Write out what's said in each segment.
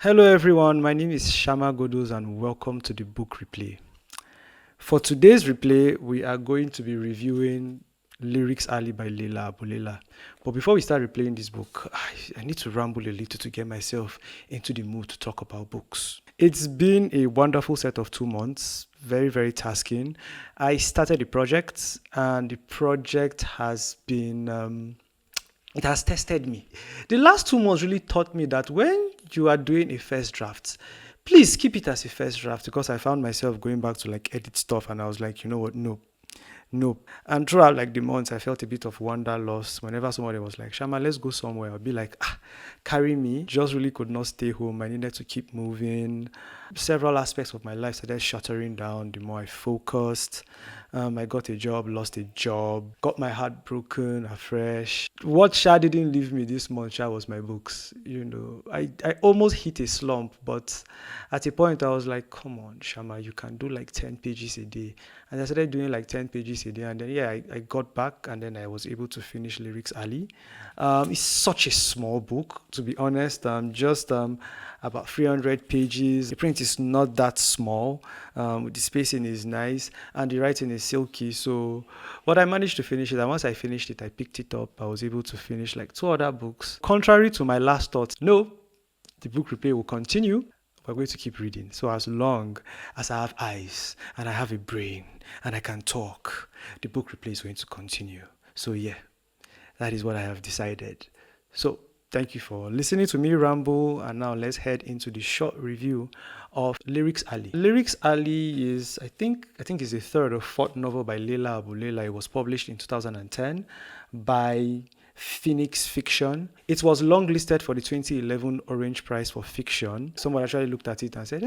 Hello everyone, my name is Shama Godos and welcome to the book replay. For today's replay, we are going to be reviewing Lyrics Alley by Leila Abouleila. But before we start replaying this book, I need to ramble a little to get myself into the mood to talk about books. It's been a wonderful set of 2 months, very, very tasking. I started the project and the project has been it has tested me. The last 2 months really taught me that when you are doing a first draft, please keep it as a first draft because I found myself going back to like edit stuff and I was like, you know what, no, no. And throughout like the months, I felt a bit of wanderlust. Whenever somebody was like, Shama, let's go somewhere, I'd be like, carry me. Just really could not stay home. I needed to keep moving. Several aspects of my life started shuttering down the more I focused. I got a job, lost a job, got my heart broken afresh. What Sha didn't leave me this month, Sha, was my books. I almost hit a slump, but at a point I was like, come on, Shama, you can do like 10 pages a day. And I started doing like 10 pages a day. And then, I got back and then I was able to finish Lyrics Alley. It's such a small book, to be honest. Just about 300 pages. The print is not that small. The spacing is nice and the writing is silky. So what I managed to finish it, and once I finished it, I picked it up. I was able to finish like 2 other books. Contrary to my last thoughts, no, the book replay will continue. We're going to keep reading. So as long as I have eyes and I have a brain and I can talk, the book replay is going to continue. So yeah, that is what I have decided. So thank you for listening to me ramble, and now let's head into the short review of Lyrics Alley. Lyrics Alley is, I think is the third or fourth novel by Leila Abouleila. It was published in 2010 by Phoenix Fiction. It was longlisted for the 2011 Orange Prize for Fiction. Someone actually looked at it and said,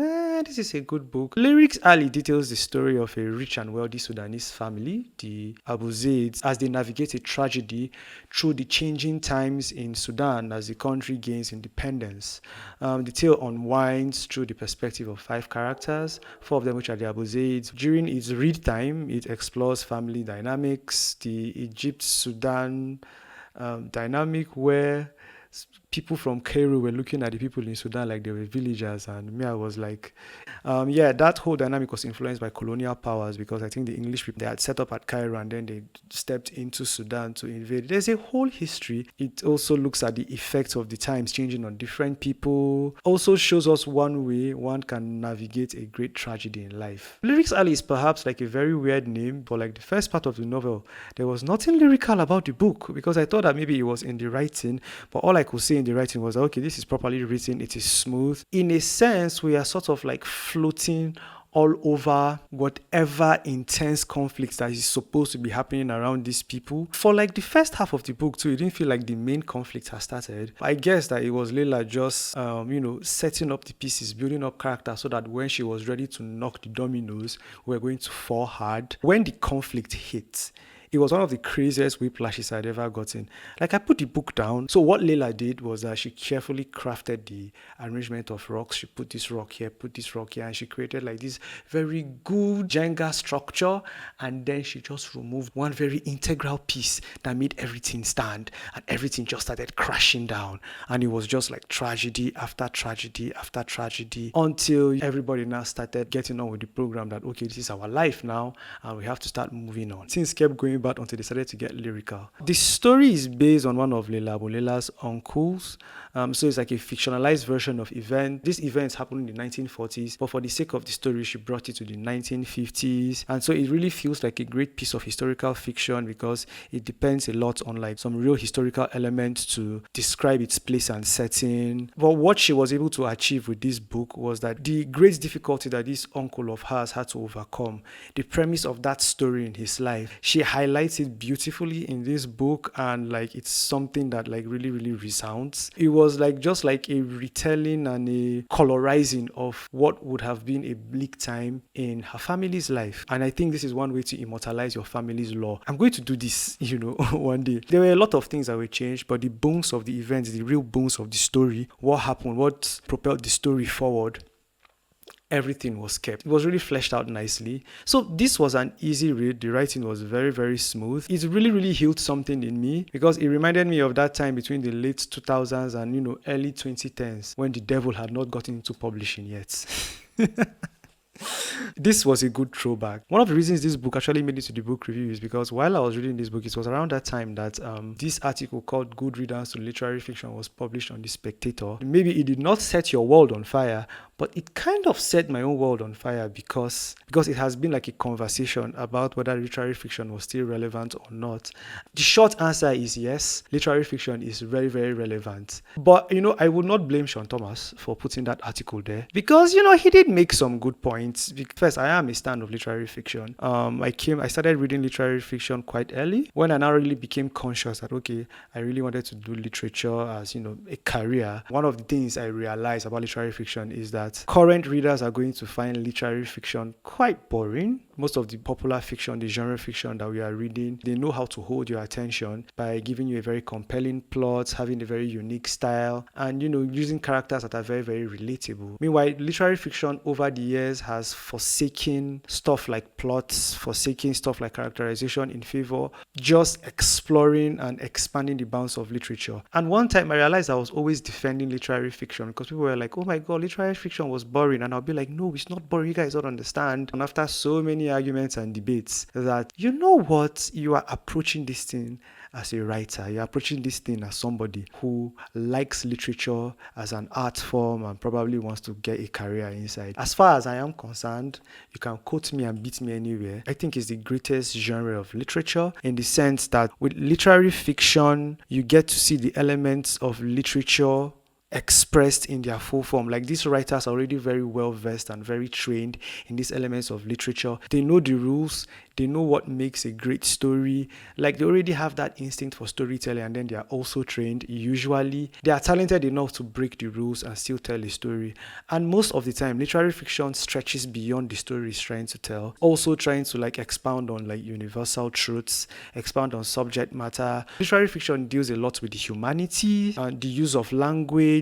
this is a good book. Lyrics Alley details the story of a rich and wealthy Sudanese family, the Abu as they navigate a tragedy through the changing times in Sudan as the country gains independence. The tale unwinds through the perspective of 5 characters, 4 of them which are the Abu Zaids. During its read time, it explores family dynamics, the Egypt-Sudan dynamic where people from Cairo were looking at the people in Sudan like they were villagers, and me, I was like, that whole dynamic was influenced by colonial powers because I think the English people, they had set up at Cairo and then they stepped into Sudan to invade. There's a whole history. It also looks at the effects of the times changing on different people. Also shows us one way one can navigate a great tragedy in life. Lyrics Alley is perhaps like a very weird name, but like the first part of the novel, there was nothing lyrical about the book because I thought that maybe it was in the writing, but all I could say in the writing was, okay, this is properly written, it is smooth. In a sense, we are sort of like floating all over whatever intense conflicts that is supposed to be happening around these people. For like the first half of the book too, it didn't feel like the main conflict has started. I guess that it was Leila just, setting up the pieces, building up character so that when she was ready to knock the dominoes, we were going to fall hard. When the conflict hit, it was one of the craziest whiplashes I'd ever gotten. Like, I put the book down. So what Leila did was that she carefully crafted the arrangement of rocks. She put this rock here, put this rock here, and she created like this very good Jenga structure. And then she just removed one very integral piece that made everything stand, and everything just started crashing down. And it was just like tragedy after tragedy after tragedy until everybody now started getting on with the program that, okay, this is our life now, and we have to start moving on. Things kept going bad until they started to get lyrical. The story is based on one of Leila Abouleila's uncles. So it's like a fictionalized version of event. This events happened in the 1940s, but for the sake of the story, she brought it to the 1950s. And so it really feels like a great piece of historical fiction because it depends a lot on like some real historical elements to describe its place and setting. But what she was able to achieve with this book was that the great difficulty that this uncle of hers had to overcome, the premise of that story in his life, she highlights it beautifully in this book, and like it's something that like really, really resounds. It was like just like a retelling and a colorizing of what would have been a bleak time in her family's life. And I think this is one way to immortalize your family's lore. I'm going to do this, one day. There were a lot of things that were changed, but the bones of the events, the real bones of the story, what happened, what propelled the story forward, everything was kept. It was really fleshed out nicely. So this was an easy read. The writing was very, very smooth. It really, really healed something in me because it reminded me of that time between the late 2000s and, early 2010s when the devil had not gotten into publishing yet. This was a good throwback. One of the reasons this book actually made it to the book review is because while I was reading this book, it was around that time that this article called Good Riddance to Literary Fiction was published on The Spectator. Maybe it did not set your world on fire, but it kind of set my own world on fire because it has been like a conversation about whether literary fiction was still relevant or not. The short answer is yes, literary fiction is very, very relevant. But, I would not blame Sean Thomas for putting that article there because, he did make some good points. First, I am a fan of literary fiction. I started reading literary fiction quite early when I now really became conscious that, okay, I really wanted to do literature as, a career. One of the things I realized about literary fiction is that current readers are going to find literary fiction quite boring. Most of the popular fiction, the genre fiction that we are reading, they know how to hold your attention by giving you a very compelling plot, having a very unique style, and using characters that are very, very relatable. Meanwhile, literary fiction over the years has forsaken stuff like plots, forsaken stuff like characterization in favor just exploring and expanding the bounds of literature. And one time I realized I was always defending literary fiction because people were like, oh my god, literary fiction was boring, and I'll be like, no, it's not boring, you guys don't understand. And after so many arguments and debates, that you are approaching this thing as a writer, you're approaching this thing as somebody who likes literature as an art form and probably wants to get a career inside. As far as I am concerned, you can quote me and beat me anywhere. I think it's the greatest genre of literature in the sense that with literary fiction, you get to see the elements of literature expressed in their full form. Like, these writers are already very well versed and very trained in these elements of literature. They know the rules, they know what makes a great story. Like, they already have that instinct for storytelling, and then they are also trained. Usually they are talented enough to break the rules and still tell a story. And most of the time, literary fiction stretches beyond the story it's trying to tell, also trying to expound on universal truths, expound on subject matter. Literary fiction deals a lot with the humanity and the use of language,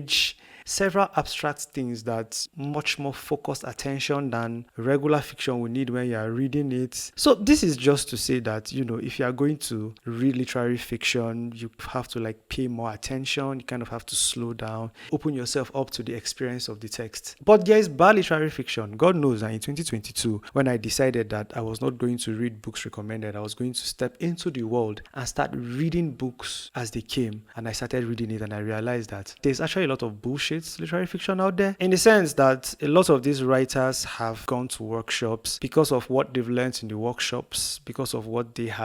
several abstract things that much more focused attention than regular fiction will need when you are reading it. So this is just to say that, if you are going to read literary fiction, you have to pay more attention. You kind of have to slow down, open yourself up to the experience of the text. But there is bad literary fiction. God knows that in 2022, when I decided that I was not going to read books recommended, I was going to step into the world and start reading books as they came. And I started reading it and I realized that there's actually a lot of bullshit literary fiction out there, in the sense that a lot of these writers have gone to workshops because of what they've learned in the workshops, because of what they've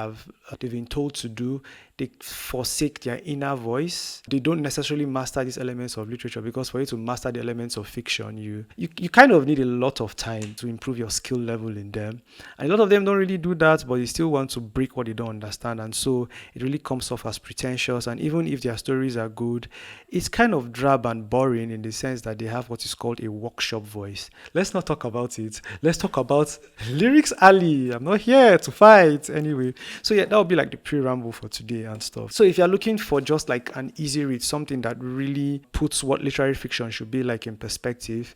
been told to do. They forsake their inner voice. They don't necessarily master these elements of literature, because for you to master the elements of fiction, you kind of need a lot of time to improve your skill level in them. And a lot of them don't really do that, but they still want to break what they don't understand. And so it really comes off as pretentious. And even if their stories are good, it's kind of drab and boring in the sense that they have what is called a workshop voice. Let's not talk about it. Let's talk about Lyrics Alley. I'm not here to fight anyway. So yeah, that would be the pre-ramble for today and stuff. So if you're looking for just an easy read, something that really puts what literary fiction should be in perspective,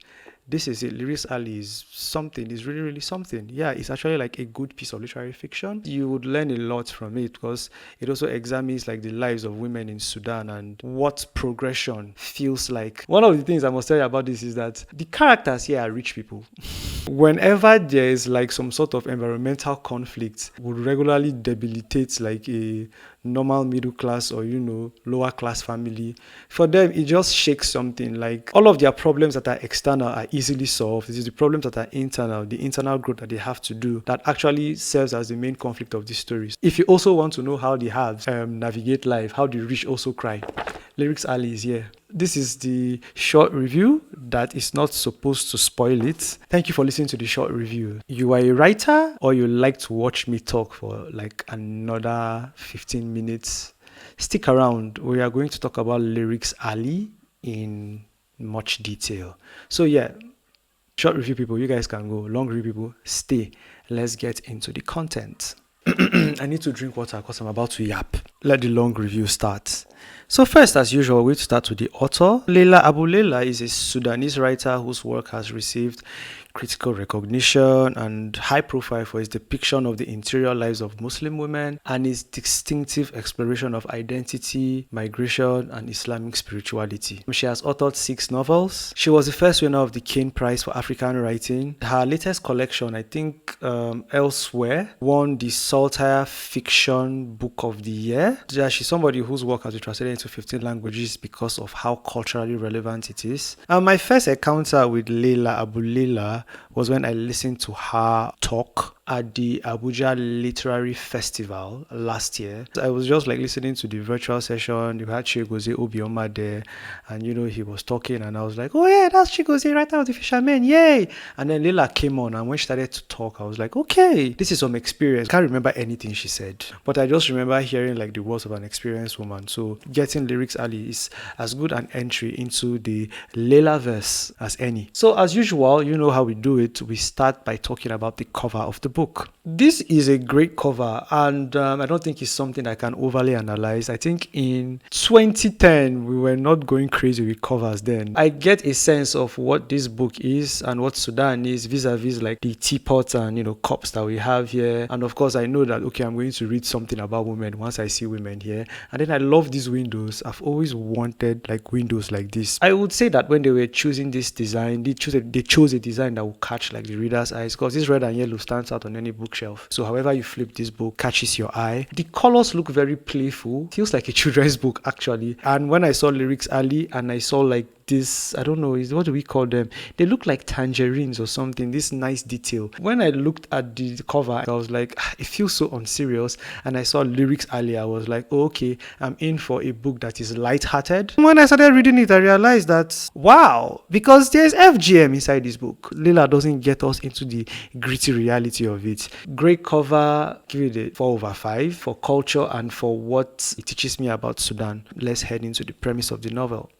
this is it. Lyrics Alley is something. It's really, really something. Yeah, it's actually a good piece of literary fiction. You would learn a lot from it because it also examines the lives of women in Sudan and what progression feels like. One of the things I must tell you about this is that the characters here are rich people. Whenever there is some sort of environmental conflict, would regularly debilitate a normal middle class or lower class family. For them, it just shakes something. All of their problems that are external are easily solved. It is the problems that are internal, the internal growth that they have to do, that actually serves as the main conflict of these stories. If you also want to know how the haves navigate life, how the rich also cry, Lyrics Alley is here. This is the short review that is not supposed to spoil it. Thank you for listening to the short review. You are a writer or you like to watch me talk for another 15 minutes? Stick around. We are going to talk about Lyrics Alley in much detail. So yeah, short review people, you guys can go. Long review people, stay. Let's get into the content. I need to drink water because I'm about to yap. let the long review start. So first, as usual, we start with the author. Leila Abouleila is a Sudanese writer whose work has received critical recognition and high profile for his depiction of the interior lives of Muslim women and his distinctive exploration of identity, migration, and Islamic spirituality. She has authored 6 novels. She was the first winner of the Kane Prize for African Writing. Her latest collection, I think Elsewhere, won the Saltire Fiction Book of the Year. Yeah, she's somebody whose work has been translated into 15 languages because of how culturally relevant it is. My first encounter with Leila Abouleila was when I listened to her talk at the Abuja Literary Festival last year. I was just like listening to the virtual session. You had Chigozie Obioma there, and he was talking, and I was like, oh yeah, that's Chigozie, writer of The Fisherman, yay! And then Leila came on, and when she started to talk, I was like, okay, this is some experience. I can't remember anything she said, but I just remember hearing like the words of an experienced woman. So getting Lyrics Ali is as good an entry into the Leila verse as any. So as usual, you know how we do it. We start by talking about the cover of the book. This is a great cover, and I don't think it's something I can overly analyze. I think in 2010 we were not going crazy with covers then. I get a sense of what this book is and what Sudan is vis-a-vis like the teapots and cups that we have here. And of course I know that okay, I'm going to read something about women once I see women here. And then I love these windows. I've always wanted like windows like this. I would say that when they were choosing this design, they chose a design that will catch like the reader's eyes, because this red and yellow stands out on any bookshelf. So however you flip this book catches your eye. The colors look very playful. Feels like a children's book actually. And when I saw Lyrics Ali and I saw like this, I don't know, what do we call them? They look like tangerines or something, this nice detail. When I looked at the cover, I was like, it feels so unserious. And I saw Lyrics Ali, I was like, oh, okay, I'm in for a book that is light-hearted. When I started reading it, I realized that, wow, because there's FGM inside this book. Leila doesn't get us into the gritty reality of it. Great cover, give it a 4/5 for culture and for what it teaches me about Sudan. Let's head into the premise of the novel.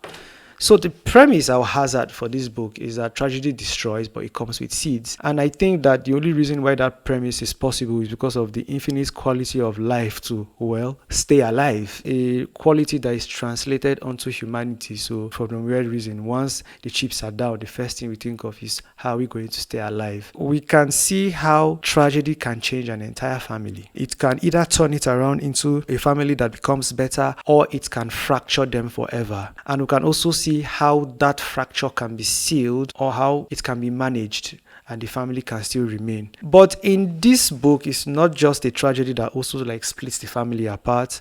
So the premise I'll hazard for this book is that tragedy destroys, but it comes with seeds. And I think that the only reason why that premise is possible is because of the infinite quality of life to, well, stay alive. A quality that is translated onto humanity. So for the weird reason, once the chips are down, the first thing we think of is how are we going to stay alive? We can see how tragedy can change an entire family. It can either turn it around into a family that becomes better, or it can fracture them forever. And we can also see how that fracture can be sealed or how it can be managed and the family can still remain. But in this book, it's not just a tragedy that also like splits the family apart.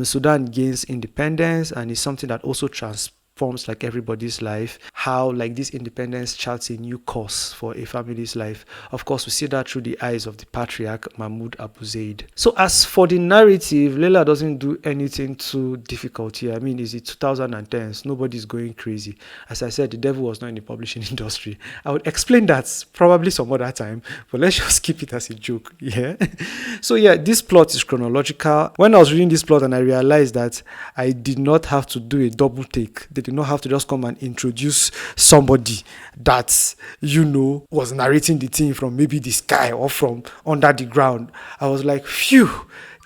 Sudan gains independence, and it's something that also transforms like everybody's life, how like this independence charts a new course for a family's life. Of course, we see that through the eyes of the patriarch Mahmoud Abu Zaid. So as for the narrative, Leila doesn't do anything too difficult here. I mean, it's the 2010s, nobody's going crazy. As I said, the devil was not in the publishing industry. I would explain that probably some other time, but let's just keep it as a joke. Yeah. So yeah, this plot is chronological. When I was reading this plot and I realized that I did not have to do a double take, they did not have to just come and introduce somebody that was narrating the thing from maybe the sky or from under the ground. I was like, phew,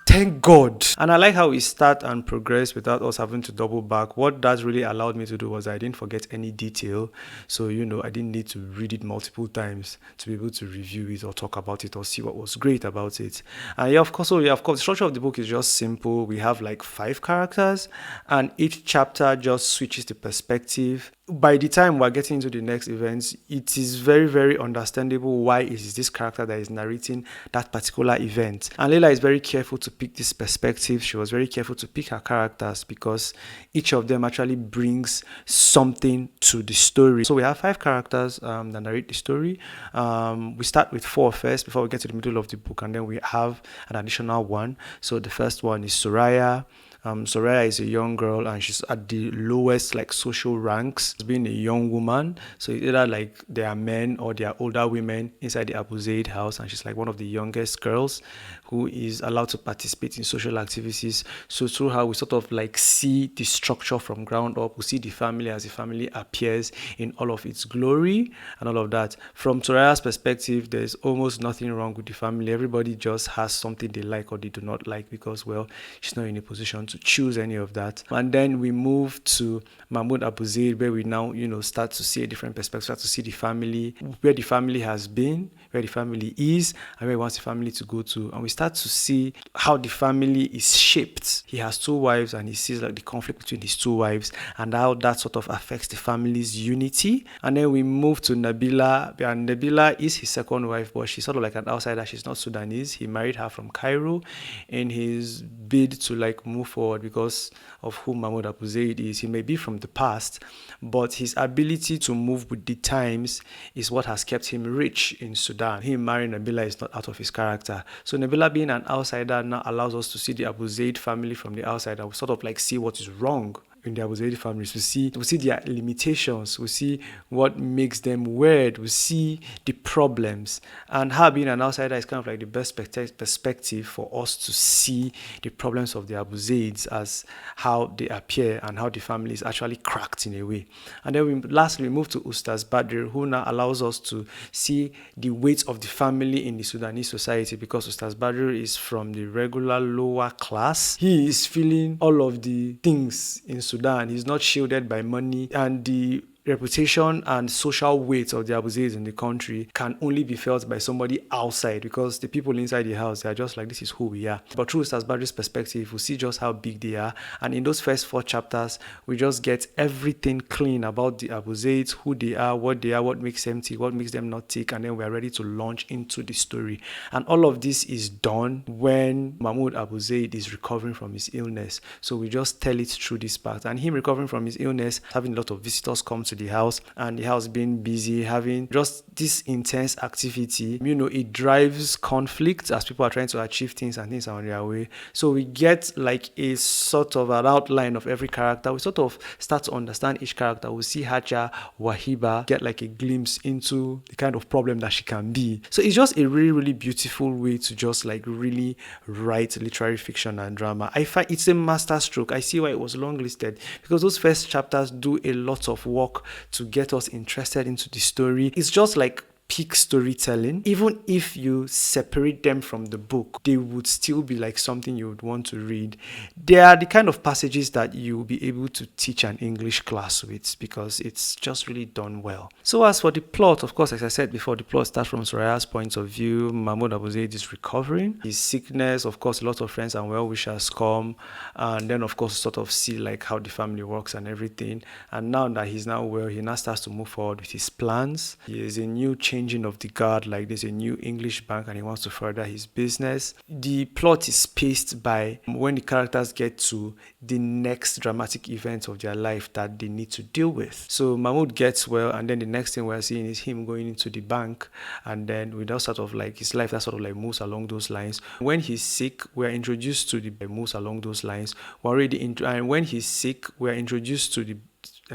thank God. And I like how we start and progress without us having to double back. What that really allowed me to do was I didn't forget any detail. So, I didn't need to read it multiple times to be able to review it or talk about it or see what was great about it. And of course, the structure of the book is just simple. We have like 5 characters, and each chapter just switches the perspective. By the time we're getting into the next events, it is very, very understandable why it is this character that is narrating that particular event. And Leila is very careful to pick this perspective. She was very careful to pick her characters because each of them actually brings something to the story. So we have 5 characters that narrate the story. We start with 4 first before we get to the middle of the book, and then we have an additional one. So the first one is Soraya. Soraya is a young girl and she's at the lowest like social ranks, being a young woman. So it's either like there are men or there are older women inside the Abu Zaid house, and she's like one of the youngest girls who is allowed to participate in social activities. So through her, we sort of like see the structure from ground up. We see the family as the family appears in all of its glory and all of that. From Soraya's perspective, there's almost nothing wrong with the family. Everybody just has something they like or they do not like because, well, she's not in a position to choose any of that. And then we move to Mahmoud Abu Zaid, where we now, start to see a different perspective, start to see the family, where the family has been, where the family is, and where he wants the family to go to. And we start to see how the family is shaped. He has two wives and he sees like the conflict between his two wives and how that sort of affects the family's unity. And then we move to Nabila, and Nabila is his second wife, but she's sort of like an outsider. She's not Sudanese. He married her from Cairo in his bid to like move forward because of who Mahmoud Abu Zaid is. He may be from the past, but his ability to move with the times is what has kept him rich in Sudan. Him marrying Nabila is not out of his character. So Nabila being an outsider now allows us to see the Abu Zaid family from the outside and we sort of like see what is wrong in the Abu Zaid families. We see their limitations. We see what makes them weird. We see the problems. And her being an outsider is kind of like the best perspective for us to see the problems of the Abu Zaids as how they appear and how the family is actually cracked in a way. And then lastly, we move to Ustaz Badr, who now allows us to see the weight of the family in the Sudanese society because Ustaz Badr is from the regular lower class. He is feeling all of the things in Sudan. He's not shielded by money, and the reputation and social weight of the Abu Zaids in the country can only be felt by somebody outside because the people inside the house, they are just like, this is who we are. But through Ustaz Badri's perspective, we see just how big they are. And in those first 4 chapters, we just get everything clean about the Abu Zaids, who they are, what makes them tick, what makes them not tick, and then we are ready to launch into the story. And all of this is done when Mahmoud Abu Zaid is recovering from his illness. So we just tell it through this part. And him recovering from his illness, having a lot of visitors come to the house, and the house being busy, having just this intense activity, it drives conflict as people are trying to achieve things and things are on their way. So we get like a sort of an outline of every character. We sort of start to understand each character. We see Haja, Wahiba, get like a glimpse into the kind of problem that she can be. So it's just a really, really beautiful way to just like really write literary fiction and drama. I find it's a masterstroke. I see why it was long-listed because those first chapters do a lot of work to get us interested into the story. It's just like peak storytelling. Even if you separate them from the book, they would still be like something you would want to read. They are the kind of passages that you will be able to teach an English class with because it's just really done well. So as for the plot, of course, as I said before, the plot starts from Soraya's point of view. Mahmoud Abu Zaid is recovering. His sickness, of course, a lot of friends and well-wishers come, and then of course sort of see like how the family works and everything. And now that he's now well, he now starts to move forward with his plans. He is a new changing of the guard, like there's a new English bank and he wants to further his business. The plot is paced by when the characters get to the next dramatic event of their life that they need to deal with. So Mahmoud gets well, and then the next thing we're seeing is him going into the bank, and then without sort of like his life that sort of like moves along those lines. When he's sick, we're introduced to the moves along those lines. And when he's sick, we're introduced to the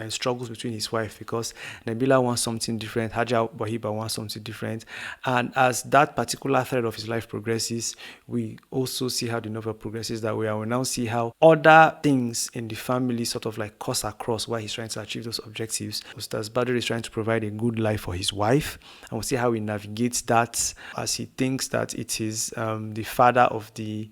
struggles between his wife because Nabila wants something different, Haja Wahiba wants something different, and as that particular thread of his life progresses, we also see how the novel progresses that way, and we now see how other things in the family sort of like cross across while he's trying to achieve those objectives. Ustaz Badr is trying to provide a good life for his wife, and we'll see how he navigates that as he thinks that it is the father of the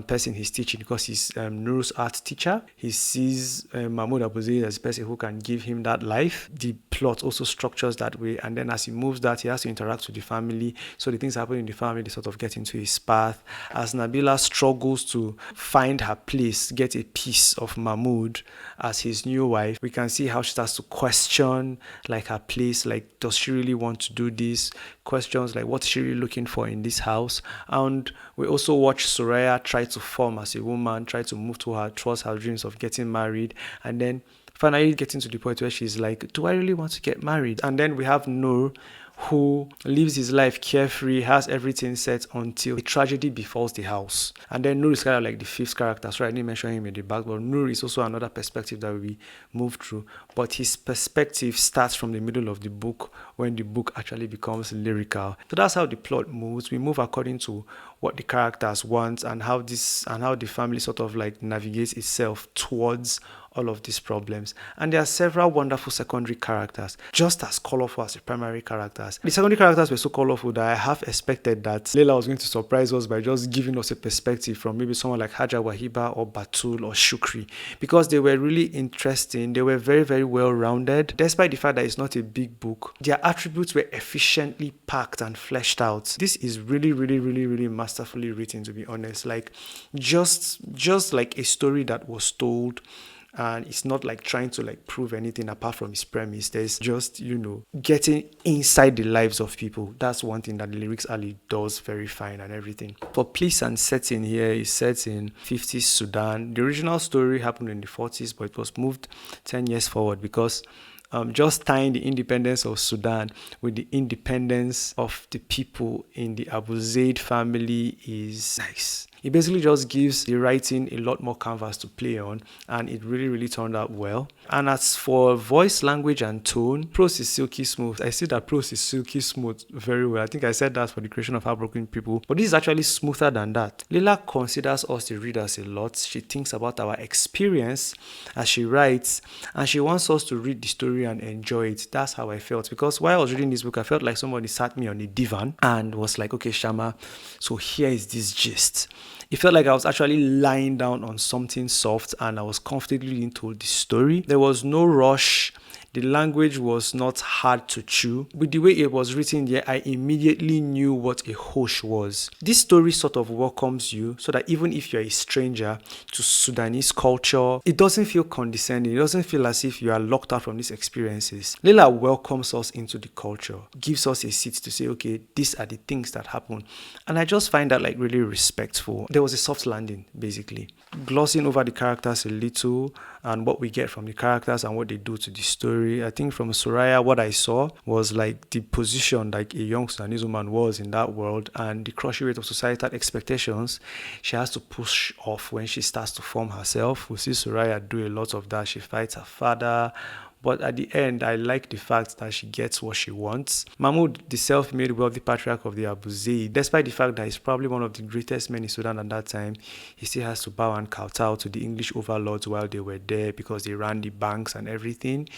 person he's teaching because he's Nuru's art teacher. He sees Mahmoud Abu Zaid as a person who can give him that life. The plot also structures that way, and then as he moves that, he has to interact with the family. So the things happening in the family, they sort of get into his path. As Nabila struggles to find her place, get a piece of Mahmoud as his new wife, we can see how she starts to question like her place, like does she really want to do this? Questions like what's she really looking for in this house? And we also watch Soraya try to form as a woman, try to move towards her dreams of getting married, and then finally getting to the point where she's like, do I really want to get married? And then we have Noor, who lives his life carefree, has everything set until a tragedy befalls the house. And then Nur is kind of like the fifth character. Sorry, I didn't mention him in the back, but Nur is also another perspective that we move through. But his perspective starts from the middle of the book when the book actually becomes lyrical. So that's how the plot moves. We move according to what the characters want and how the family sort of like navigates itself towards all of these problems. And there are several wonderful secondary characters, just as colorful as the primary characters. The secondary characters were so colorful that I half expected that Leila was going to surprise us by just giving us a perspective from maybe someone like Haja Wahiba or Batul or Shukri, because they were really interesting. They were very, very well rounded. Despite the fact that it's not a big book, their attributes were efficiently packed and fleshed out. This is really, really, really, really masterfully written, to be honest. Like just like a story that was told, and it's not like trying to like prove anything apart from its premise. There's just, getting inside the lives of people. That's one thing that the Lyrics Alley does very fine and everything. For place and setting here is set in 50s Sudan. The original story happened in the 40s, but it was moved 10 years forward because just tying the independence of Sudan with the independence of the people in the Abu Zaid family is nice. It basically just gives the writing a lot more canvas to play on, and it really, really turned out well. And as for voice, language, and tone, prose is silky smooth. I see that prose is silky smooth very well. I think I said that for the creation of Heartbroken People, but this is actually smoother than that. Leila considers us the readers a lot. She thinks about our experience as she writes, and she wants us to read the story and enjoy it. That's how I felt, because while I was reading this book, I felt like somebody sat me on a divan and was like, okay, Shama, so here is this gist. It felt like I was actually lying down on something soft and I was comfortably into the story. There was no rush. The language was not hard to chew. With the way it was written there, I immediately knew what a hosh was. This story sort of welcomes you so that even if you're a stranger to Sudanese culture, it doesn't feel condescending. It doesn't feel as if you are locked out from these experiences. Leila welcomes us into the culture, gives us a seat to say, okay, these are the things that happen. And I just find that like really respectful. There was a soft landing, basically. Glossing over the characters a little and what we get from the characters and what they do to the story. I think from Soraya, what I saw was like the position like a young Sudanese woman was in that world and the crushing weight of societal expectations she has to push off when she starts to form herself. We see Soraya do a lot of that. She fights her father. But at the end, I like the fact that she gets what she wants. Mahmoud, the self-made wealthy patriarch of the Abu Zaid, despite the fact that he's probably one of the greatest men in Sudan at that time, he still has to bow and kowtow to the English overlords while they were there because they ran the banks and everything.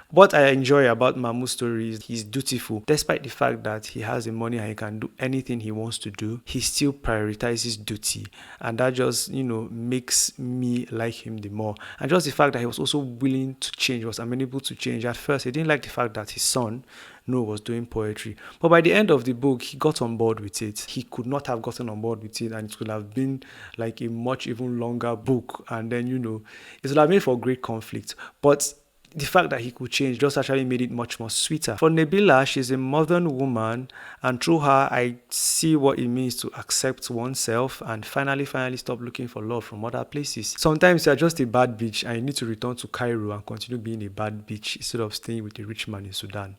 What I enjoy about Mahmoud's story is he's dutiful. Despite the fact that he has the money and he can do anything he wants to do, he still prioritizes duty. And that just, makes me like him the more. And just the fact that he was also willing to change, was amenable to change. At first, he didn't like the fact that his son, Noah, was doing poetry. But by the end of the book, he got on board with it. He could not have gotten on board with it, and it could have been like a much even longer book. And then, it would have made for great conflict. But the fact that he could change just actually made it much more sweeter. For Nabila, she's a modern woman, and through her, I see what it means to accept oneself and finally stop looking for love from other places. Sometimes you're just a bad bitch and you need to return to Cairo and continue being a bad bitch instead of staying with a rich man in Sudan.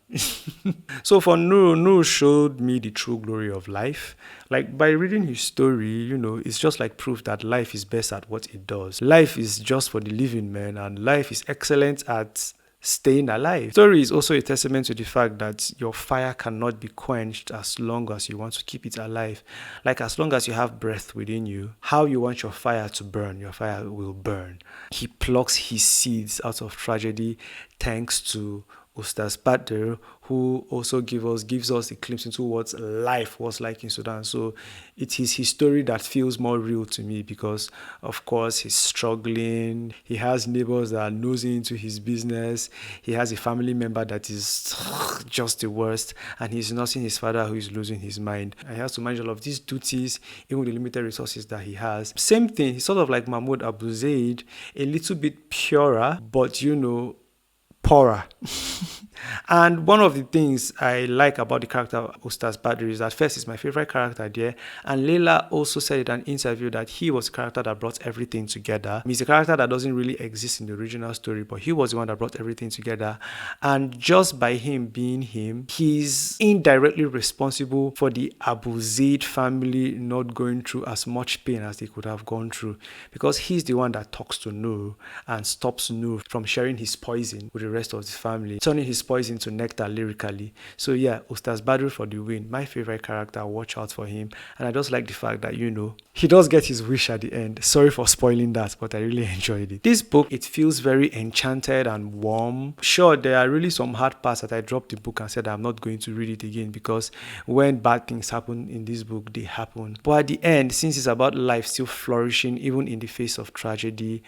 So for Nur showed me the true glory of life. Like by reading his story, it's just like proof that life is best at what it does. Life is just for the living, man, and life is excellent at staying alive. The story is also a testament to the fact that your fire cannot be quenched as long as you want to keep it alive. Like as long as you have breath within you, how you want your fire to burn, your fire will burn. He plucks his seeds out of tragedy thanks to Ustaz Badr, who also gives us a glimpse into what life was like in Sudan. So it is his story that feels more real to me because, of course, he's struggling. He has neighbors that are nosing into his business. He has a family member that is just the worst. And he's nursing his father who is losing his mind. And he has to manage all of these duties, even with the limited resources that he has. Same thing, he's sort of like Mahmoud Abu Zaid, a little bit purer, but, poorer. And one of the things I like about the character of Ustaz Badri is that first, it's my favorite character there. And Leila also said in an interview that he was a character that brought everything together. He's a character that doesn't really exist in the original story, but he was the one that brought everything together. And just by him being him, he's indirectly responsible for the Abu Zaid family not going through as much pain as they could have gone through, because he's the one that talks to Noor and stops Noor from sharing his poison with the rest of the family, turning his poison to nectar lyrically. So yeah, Ustaz Badru for the win. My favorite character, watch out for him. And I just like the fact that, he does get his wish at the end. Sorry for spoiling that, but I really enjoyed it. This book, it feels very enchanted and warm. Sure, there are really some hard parts that I dropped the book and said I'm not going to read it again, because when bad things happen in this book, they happen. But at the end, since it's about life still flourishing even in the face of tragedy,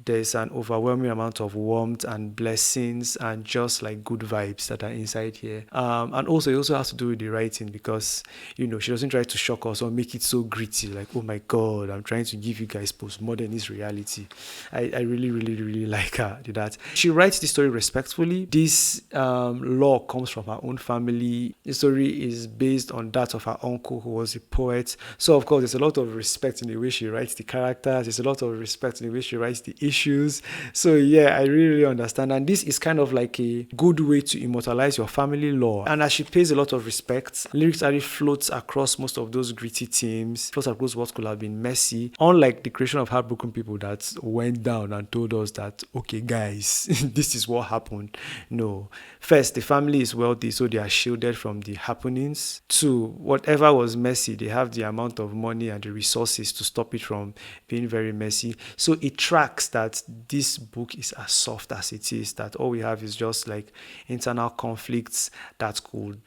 there's an overwhelming amount of warmth and blessings and just like good vibes that are inside here. And also, it also has to do with the writing, because she doesn't try to shock us or make it so gritty, like, oh my god, I'm trying to give you guys postmodernist reality. I really, really, really like her do that. She writes the story respectfully. This law comes from her own family. The story is based on that of her uncle, who was a poet. So of course, there's a lot of respect in the way she writes the characters. There's a lot of respect in the way she writes the issues. So yeah, I really, really understand. And this is kind of like a good way to immortalize your family lore. And as she pays a lot of respect, Lyrics Alley floats across most of those gritty themes, floats across what could have been messy. Unlike the creation of Heartbroken People that went down and told us that, okay guys, this is what happened. No. First, the family is wealthy, so they are shielded from the happenings. Two, whatever was messy, they have the amount of money and the resources to stop it from being very messy. So it tracks that this book is as soft as it is, that all we have is just like internal conflicts that could,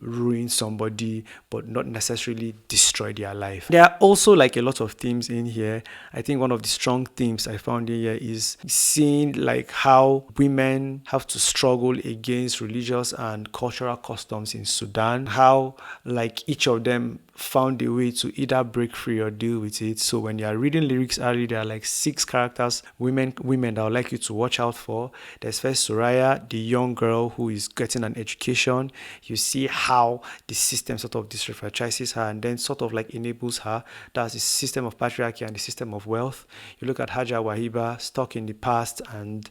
ruin somebody, but not necessarily destroy their life. There are also like a lot of themes in here. I think one of the strong themes I found in here is seeing like how women have to struggle against religious and cultural customs in Sudan, how like each of them found a way to either break free or deal with it. So when you are reading Lyrics Alley, there are like 6 characters, women that I would like you to watch out for. There's first Soraya, the young girl who is getting an education. You see how the system sort of disfranchises her and then sort of like enables her. That's the system of patriarchy and the system of wealth. You look at Haja Wahiba, stuck in the past and,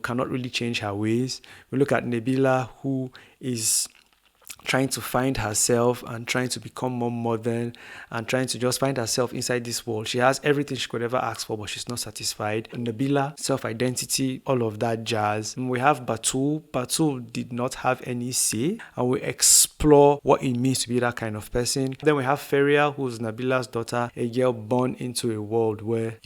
cannot really change her ways. We look at Nabila, who is trying to find herself and trying to become more modern and trying to just find herself inside this world. She has everything she could ever ask for, but she's not satisfied. Nabila, self-identity, all of that jazz. And we have Batul. Batul did not have any say, and we explore what it means to be that kind of person. Then we have Feria, who's Nabila's daughter, a girl born into a world where,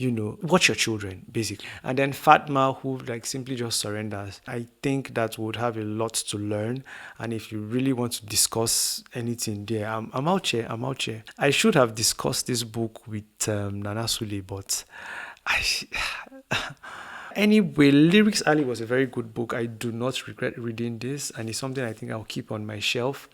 watch your children, basically. And then Fatma, who like simply just surrenders. I think that would have a lot to learn, and if you really want to discuss anything there, I'm out here. I should have discussed this book with Nana Sule, but anyway, Lyrics Alley was a very good book. I do not regret reading this, and it's something I think I'll keep on my shelf.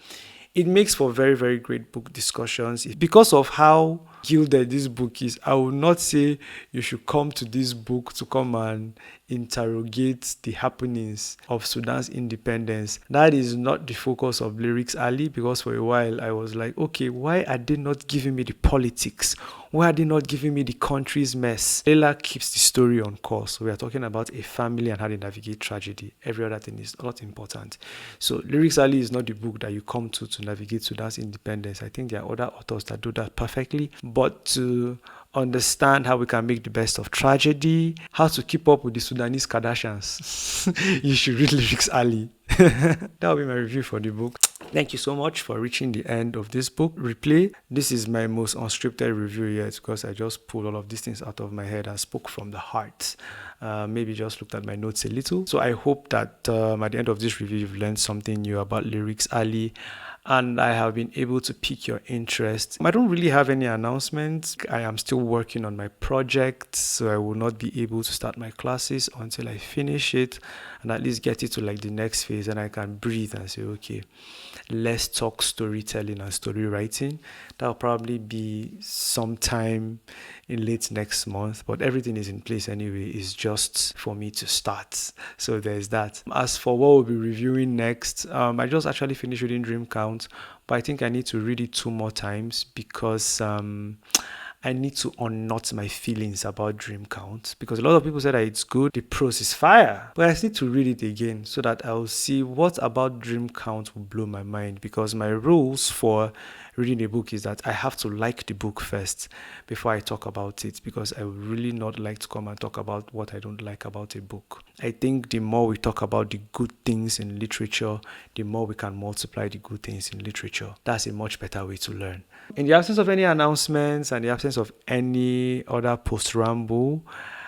It makes for very, very great book discussions. Because of how gilded this book is, I would not say you should come to this book to come and interrogate the happenings of Sudan's independence. That is not the focus of Lyrics Alley, because for a while I was like, okay, why are they not giving me the politics? Why are they not giving me the country's mess? Leila keeps the story on course. We are talking about a family and how they navigate tragedy. Every other thing is not important. So Lyrics Alley is not the book that you come to navigate Sudan's independence. I think there are other authors that do that perfectly. But to understand how we can make the best of tragedy, how to keep up with the Sudanese Kardashians, you should read Lyrics Alley. That will be my review for the book. Thank you so much for reaching the end of this book replay. This is my most unscripted review yet, because I just pulled all of these things out of my head and spoke from the heart. Maybe just looked at my notes a little. So I hope that at the end of this review, you've learned something new about Lyrics Alley, and I have been able to pique your interest. I don't really have any announcements. I am still working on my project, so I will not be able to start my classes until I finish it. and at least get it to like the next phase, and I can breathe and say, okay, let's talk storytelling and story writing. That'll probably be sometime in late next month, but everything is in place anyway. It's just for me to start. So there's that. As for what we'll be reviewing next, I just actually finished reading Dream Count, but I think I need to read it 2 more times because I need to unknot my feelings about Dream Count, because a lot of people said that it's good, the prose is fire, but I just need to read it again so that I'll see what about Dream Count will blow my mind, because my rules for reading a book is that I have to like the book first before I talk about it, because I would really not like to come and talk about what I don't like about a book. I think the more we talk about the good things in literature, the more we can multiply the good things in literature. That's a much better way to learn. In the absence of any announcements and the absence of any other post-ramble,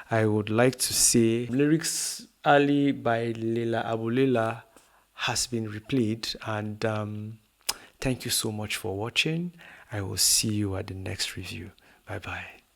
I would like to say Lyrics Ali by Leila Abouleila has been replayed, and thank you so much for watching. I will see you at the next review. Bye bye.